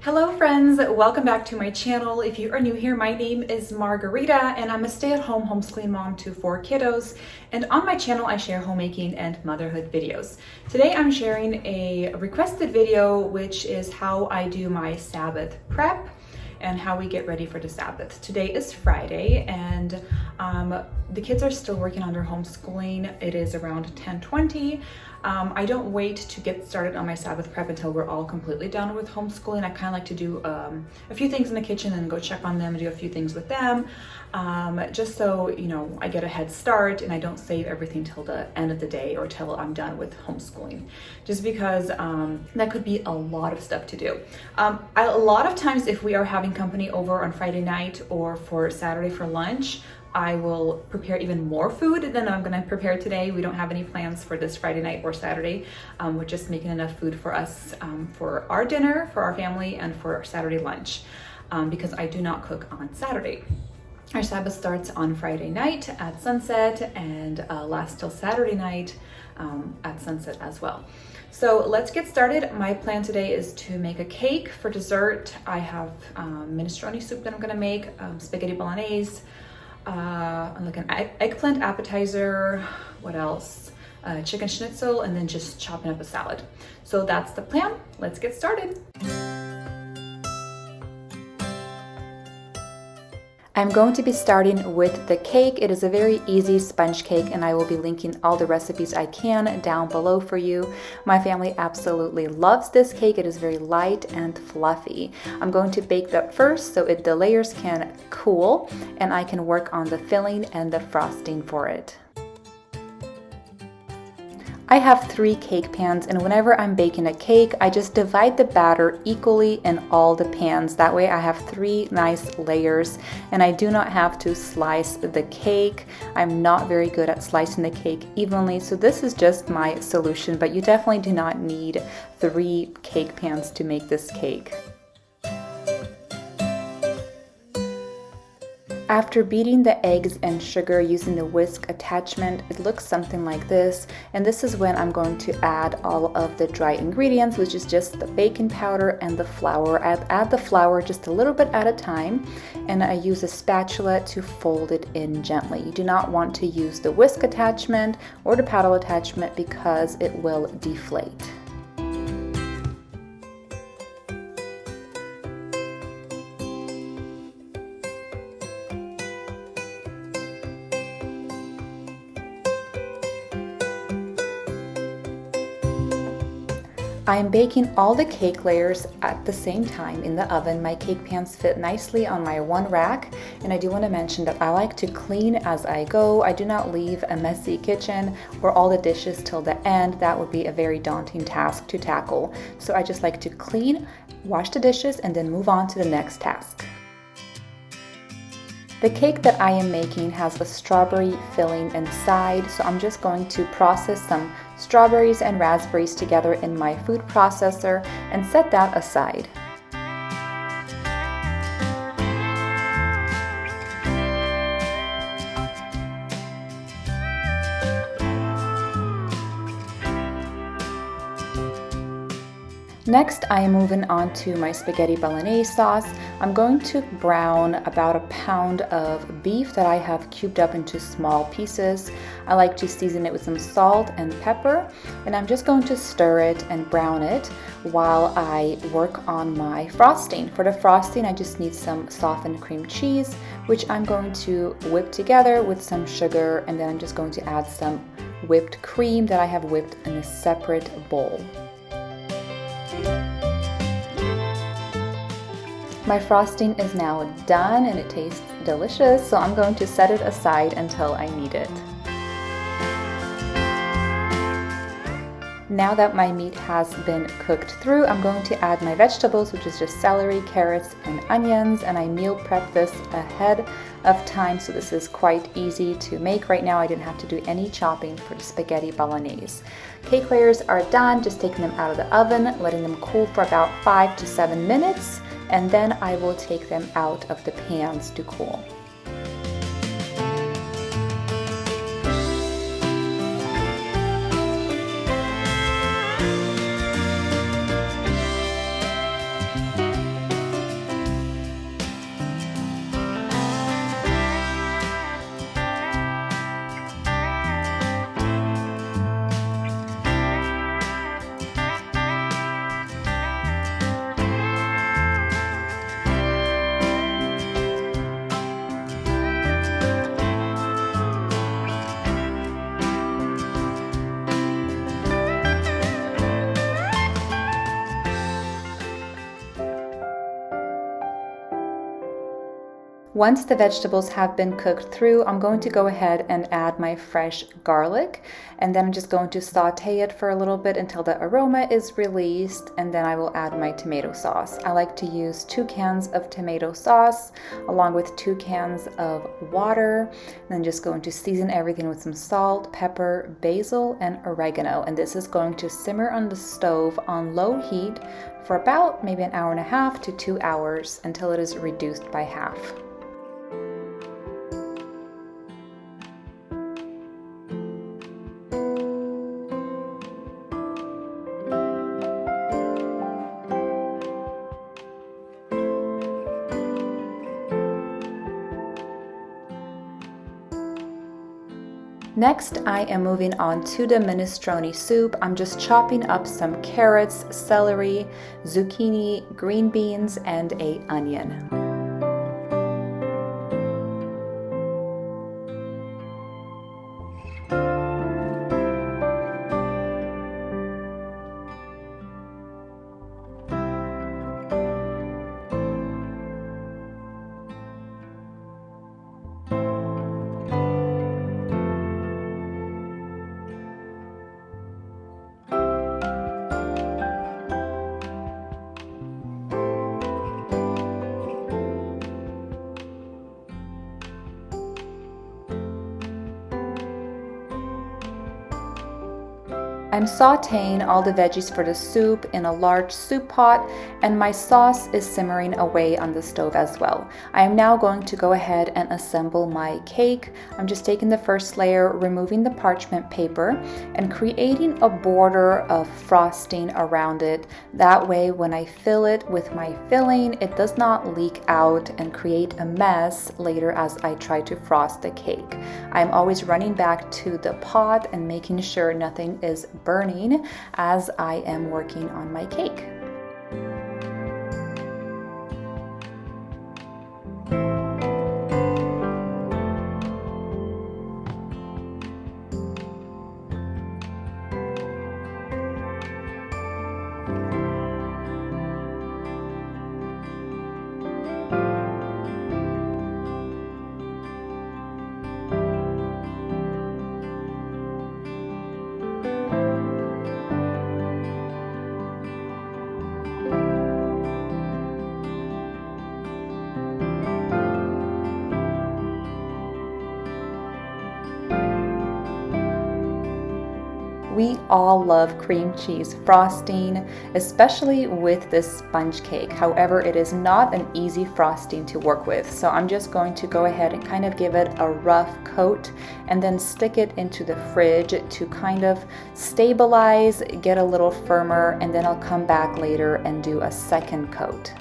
Hello friends, welcome back to my channel. If you are new here, my name is Margarita and I'm a stay-at-home homeschooling mom to 4 kiddos. And on my channel, I share homemaking and motherhood videos. Today I'm sharing a requested video, which is how I do my Sabbath prep and how we get ready for the Sabbath. Today is Friday and the kids are still working on their homeschooling. It is around 10:20. I don't wait to get started on my Sabbath prep until we're all completely done with homeschooling. I kind of like to do a few things in the kitchen and go check on them and do a few things with them, just so, you know, I get a head start and I don't save everything till the end of the day or till I'm done with homeschooling, just because that could be a lot of stuff to do. A lot of times if we are having company over on Friday night or for Saturday for lunch, I will prepare even more food than I'm gonna prepare today. We don't have any plans for this Friday night or Saturday. We're just making enough food for us for our dinner, for our family, and for our Saturday lunch, because I do not cook on Saturday. Our Sabbath starts on Friday night at sunset and lasts till Saturday night at sunset as well. So let's get started. My plan today is to make a cake for dessert. I have minestrone soup that I'm gonna make, spaghetti bolognese, like an eggplant appetizer, what else? Chicken schnitzel, and then just chopping up a salad. So that's the plan. Let's get started. I'm going to be starting with the cake. It is a very easy sponge cake and I will be linking all the recipes I can down below for you. My family absolutely loves this cake. It is very light and fluffy. I'm going to bake that first so the layers can cool and I can work on the filling and the frosting for it. I have 3 cake pans, and whenever I'm baking a cake, I just divide the batter equally in all the pans. That way I have 3 nice layers and I do not have to slice the cake. I'm not very good at slicing the cake evenly, so this is just my solution, but you definitely do not need 3 cake pans to make this cake. After beating the eggs and sugar using the whisk attachment, it looks something like this. And this is when I'm going to add all of the dry ingredients, which is just the baking powder and the flour. I add the flour just a little bit at a time, and I use a spatula to fold it in gently. You do not want to use the whisk attachment or the paddle attachment because it will deflate. I am baking all the cake layers at the same time in the oven. My cake pans fit nicely on my one rack, and I do want to mention that I like to clean as I go. I do not leave a messy kitchen or all the dishes till the end. That would be a very daunting task to tackle. So I just like to clean, wash the dishes, and then move on to the next task. The cake that I am making has a strawberry filling inside, so I'm just going to process some strawberries and raspberries together in my food processor and set that aside. Next, I am moving on to my spaghetti bolognese sauce. I'm going to brown about a pound of beef that I have cubed up into small pieces. I like to season it with some salt and pepper, and I'm just going to stir it and brown it while I work on my frosting. For the frosting, I just need some softened cream cheese, which I'm going to whip together with some sugar, and then I'm just going to add some whipped cream that I have whipped in a separate bowl. My frosting is now done and it tastes delicious, so I'm going to set it aside until I need it. Now that my meat has been cooked through, I'm going to add my vegetables, which is just celery, carrots, and onions, and I meal prep this ahead of time, so this is quite easy to make. Right now I didn't have to do any chopping for the spaghetti bolognese. Cake layers are done, just taking them out of the oven, letting them cool for about 5 to 7 minutes, and then I will take them out of the pans to cool. Once the vegetables have been cooked through, I'm going to go ahead and add my fresh garlic, and then I'm just going to saute it for a little bit until the aroma is released, and then I will add my tomato sauce. I like to use 2 cans of tomato sauce along with 2 cans of water, and then just going to season everything with some salt, pepper, basil, and oregano. And this is going to simmer on the stove on low heat for about maybe an hour and a half to 2 hours until it is reduced by half. Next, I am moving on to the minestrone soup. I'm just chopping up some carrots, celery, zucchini, green beans, and an onion. I'm sauteing all the veggies for the soup in a large soup pot, and my sauce is simmering away on the stove as well. I am now going to go ahead and assemble my cake. I'm just taking the first layer, removing the parchment paper, and creating a border of frosting around it. That way, when I fill it with my filling, it does not leak out and create a mess later as I try to frost the cake. I'm always running back to the pot and making sure nothing is burning as I am working on my cake. We all love cream cheese frosting, especially with this sponge cake. However, it is not an easy frosting to work with. So I'm just going to go ahead and kind of give it a rough coat and then stick it into the fridge to kind of stabilize, get a little firmer, and then I'll come back later and do a second coat.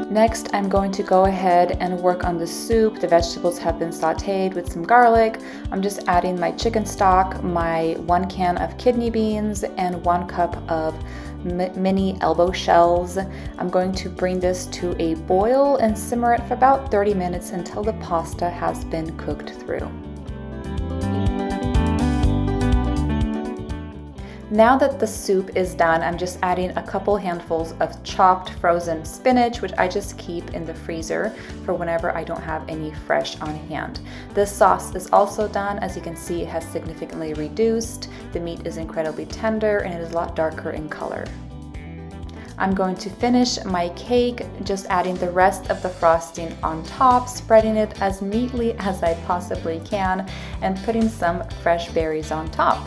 Next, I'm going to go ahead and work on the soup. The vegetables have been sauteed with some garlic. I'm just adding my chicken stock, my 1 can of kidney beans, and 1 cup of mini elbow shells. I'm going to bring this to a boil and simmer it for about 30 minutes until the pasta has been cooked through. Now that the soup is done, I'm just adding a couple handfuls of chopped frozen spinach, which I just keep in the freezer for whenever I don't have any fresh on hand. This sauce is also done. As you can see, it has significantly reduced. The meat is incredibly tender and it is a lot darker in color. I'm going to finish my cake, just adding the rest of the frosting on top, spreading it as neatly as I possibly can, and putting some fresh berries on top.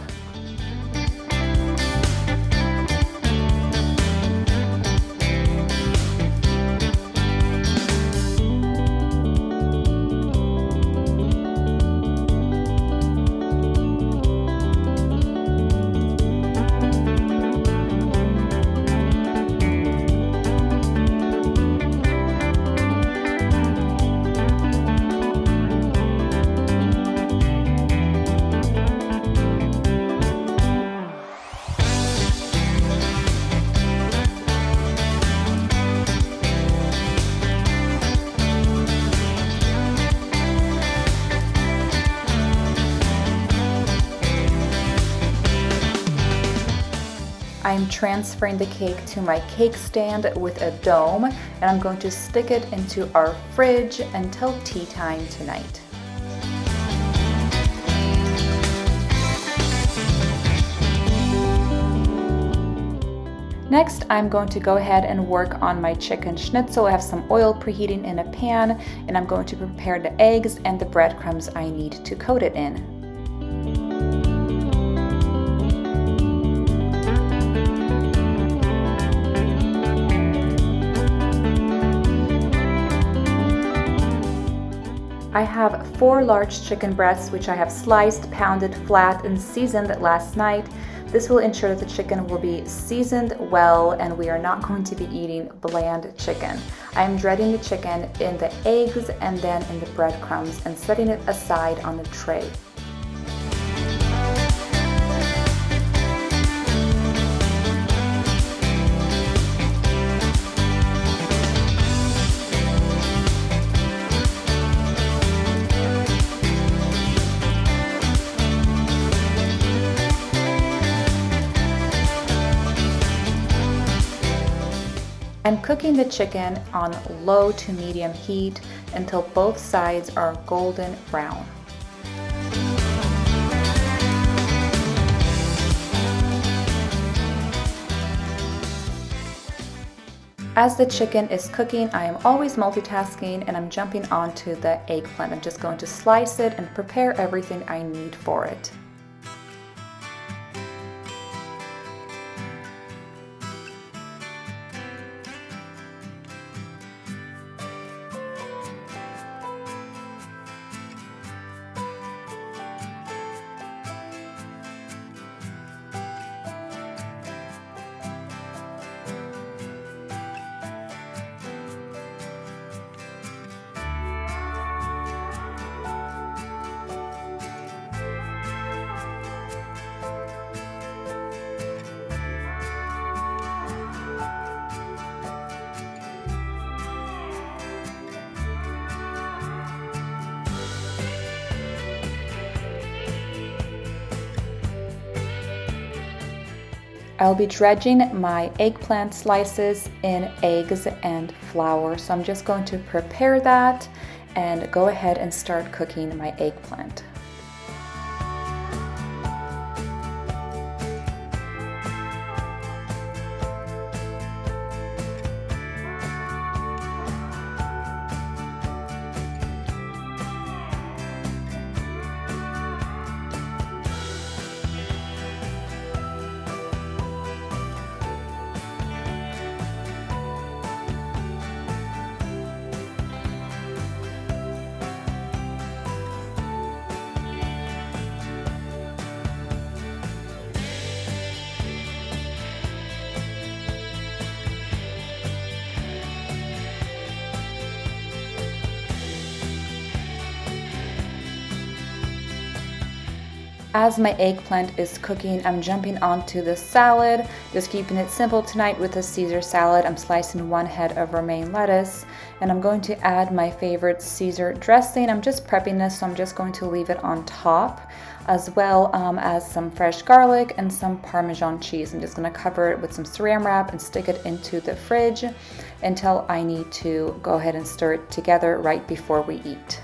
I'm transferring the cake to my cake stand with a dome, and I'm going to stick it into our fridge until tea time tonight. Next, I'm going to go ahead and work on my chicken schnitzel. I have some oil preheating in a pan, and I'm going to prepare the eggs and the breadcrumbs I need to coat it in. I have 4 large chicken breasts, which I have sliced, pounded flat, and seasoned last night. This will ensure that the chicken will be seasoned well and we are not going to be eating bland chicken. I am dreading the chicken in the eggs and then in the breadcrumbs and setting it aside on a tray. I'm cooking the chicken on low to medium heat until both sides are golden brown. As the chicken is cooking, I am always multitasking and I'm jumping onto the eggplant. I'm just going to slice it and prepare everything I need for it. I'll be dredging my eggplant slices in eggs and flour. So I'm just going to prepare that and go ahead and start cooking my eggplant. As my eggplant is cooking, I'm jumping onto the salad, just keeping it simple tonight with a Caesar salad. I'm slicing 1 head of romaine lettuce, and I'm going to add my favorite Caesar dressing. I'm just prepping this, so I'm just going to leave it on top, as well as some fresh garlic and some Parmesan cheese. I'm just going to cover it with some saran wrap and stick it into the fridge until I need to go ahead and stir it together right before we eat.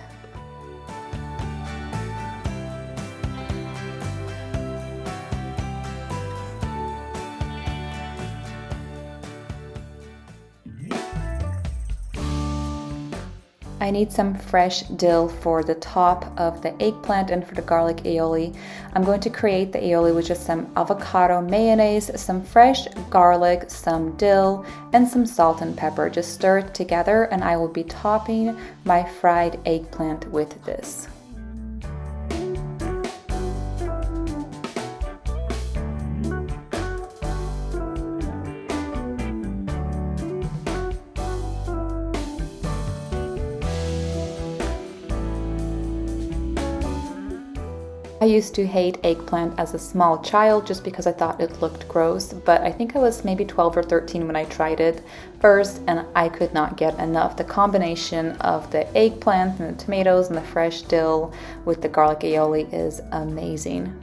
I need some fresh dill for the top of the eggplant and for the garlic aioli. I'm going to create the aioli with just some avocado mayonnaise, some fresh garlic, some dill, and some salt and pepper. Just stir it together and I will be topping my fried eggplant with this. I used to hate eggplant as a small child just because I thought it looked gross, but I think I was maybe 12 or 13 when I tried it first and I could not get enough. The combination of the eggplant and the tomatoes and the fresh dill with the garlic aioli is amazing.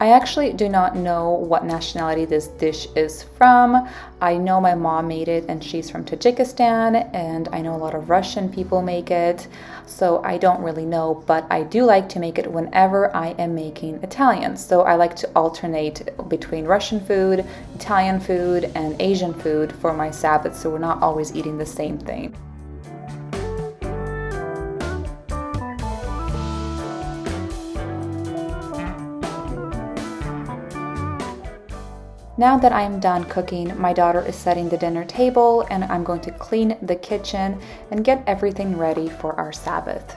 I actually do not know what nationality this dish is from. I know my mom made it and she's from Tajikistan, and I know a lot of Russian people make it, so I don't really know, but I do like to make it whenever I am making Italian. So I like to alternate between Russian food, Italian food, and Asian food for my Sabbath, so we're not always eating the same thing. Now that I am done cooking, my daughter is setting the dinner table, and I'm going to clean the kitchen and get everything ready for our Sabbath.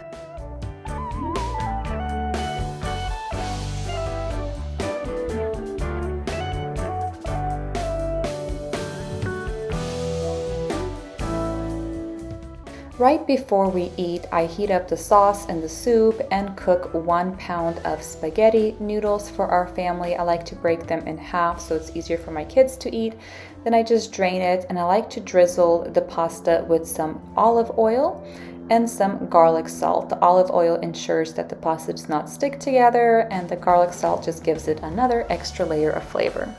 Right before we eat, I heat up the sauce and the soup and cook 1 pound of spaghetti noodles for our family. I like to break them in half so it's easier for my kids to eat. Then I just drain it, and I like to drizzle the pasta with some olive oil and some garlic salt. The olive oil ensures that the pasta does not stick together, and the garlic salt just gives it another extra layer of flavor.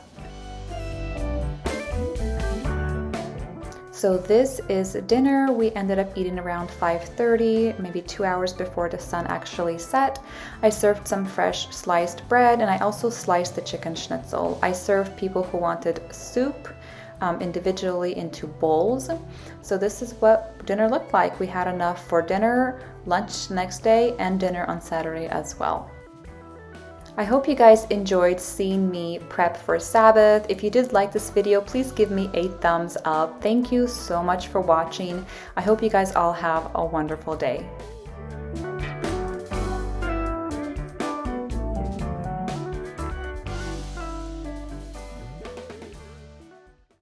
So this is dinner. We ended up eating around 5:30, maybe 2 hours before the sun actually set. I served some fresh sliced bread, and I also sliced the chicken schnitzel. I served people who wanted soup individually into bowls. So this is what dinner looked like. We had enough for dinner, lunch the next day, and dinner on Saturday as well. I hope you guys enjoyed seeing me prep for Sabbath. If you did like this video, please give me a thumbs up. Thank you so much for watching. I hope you guys all have a wonderful day.